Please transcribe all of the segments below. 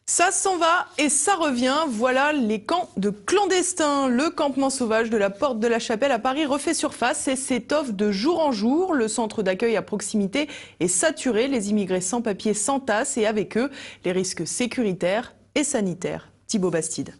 Ça s'en va et ça revient, voilà les camps de clandestins. Le campement sauvage de la Porte de la Chapelle à Paris refait surface et s'étoffe de jour en jour. Le centre d'accueil à proximité est saturé, les immigrés sans papier s'entassent et avec eux, les risques sécuritaires et sanitaires. Thibaut Bastide.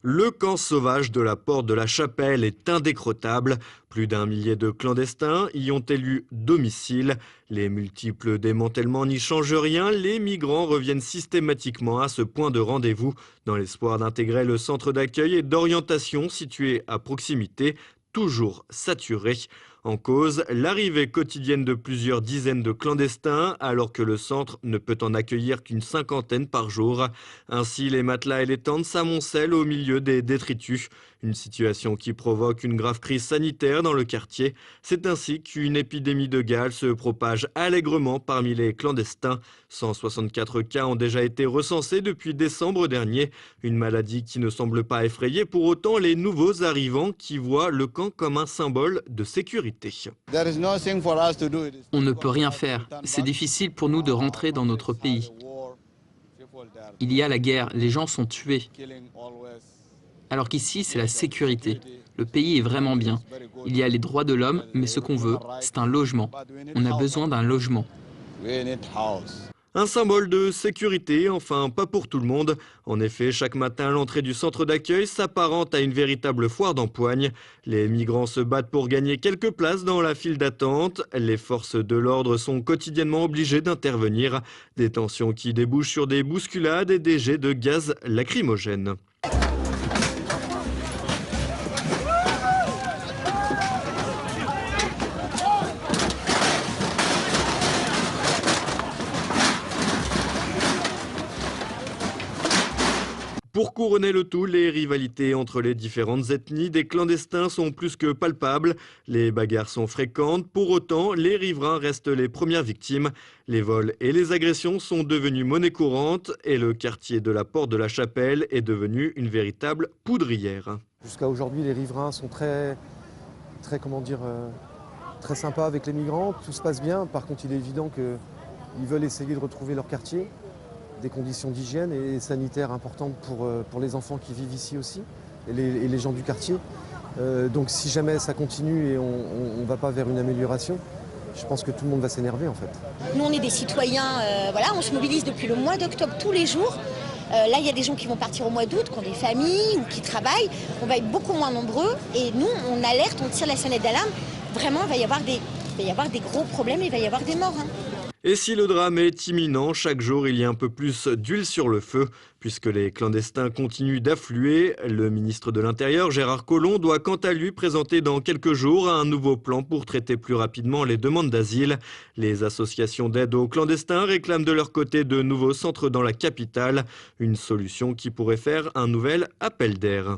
Le camp sauvage de la Porte de la Chapelle est indécrottable. Plus d'1 millier de clandestins y ont élu domicile. Les multiples démantèlements n'y changent rien. Les migrants reviennent systématiquement à ce point de rendez-vous dans l'espoir d'intégrer le centre d'accueil et d'orientation situé à proximité, toujours saturé. En cause, l'arrivée quotidienne de plusieurs dizaines de clandestins, alors que le centre ne peut en accueillir qu'une cinquantaine par jour. Ainsi, les matelas et les tentes s'amoncellent au milieu des détritus. Une situation qui provoque une grave crise sanitaire dans le quartier. C'est ainsi qu'une épidémie de Galles se propage allègrement parmi les clandestins. 164 cas ont déjà été recensés depuis décembre dernier. Une maladie qui ne semble pas effrayer pour autant les nouveaux arrivants qui voient le camp comme un symbole de sécurité. On ne peut rien faire. C'est difficile pour nous de rentrer dans notre pays. Il y a la guerre, les gens sont tués. Alors qu'ici, c'est la sécurité. Le pays est vraiment bien. Il y a les droits de l'homme, mais ce qu'on veut, c'est un logement. On a besoin d'un logement. Un symbole de sécurité, enfin pas pour tout le monde. En effet, chaque matin, l'entrée du centre d'accueil s'apparente à une véritable foire d'empoigne. Les migrants se battent pour gagner quelques places dans la file d'attente. Les forces de l'ordre sont quotidiennement obligées d'intervenir. Des tensions qui débouchent sur des bousculades et des jets de gaz lacrymogène. Pour couronner le tout, les rivalités entre les différentes ethnies des clandestins sont plus que palpables. Les bagarres sont fréquentes. Pour autant, les riverains restent les premières victimes. Les vols et les agressions sont devenus monnaie courante et le quartier de la Porte de la Chapelle est devenu une véritable poudrière. Jusqu'à aujourd'hui, les riverains sont très sympas avec les migrants. Tout se passe bien. Par contre, il est évident qu'ils veulent essayer de retrouver leur quartier. Des conditions d'hygiène et sanitaires importantes pour les enfants qui vivent ici aussi, et les gens du quartier. Donc si jamais ça continue et on ne va pas vers une amélioration, je pense que tout le monde va s'énerver en fait. Nous on est des citoyens, voilà, on se mobilise depuis le mois d'octobre tous les jours. Là il y a des gens qui vont partir au mois d'août, qui ont des familles ou qui travaillent. On va être beaucoup moins nombreux et nous on alerte, on tire la sonnette d'alarme. Vraiment il va y avoir des gros problèmes, il va y avoir des morts. Et si le drame est imminent, chaque jour il y a un peu plus d'huile sur le feu. Puisque les clandestins continuent d'affluer, le ministre de l'Intérieur, Gérard Collomb, doit quant à lui présenter dans quelques jours un nouveau plan pour traiter plus rapidement les demandes d'asile. Les associations d'aide aux clandestins réclament de leur côté de nouveaux centres dans la capitale, une solution qui pourrait faire un nouvel appel d'air.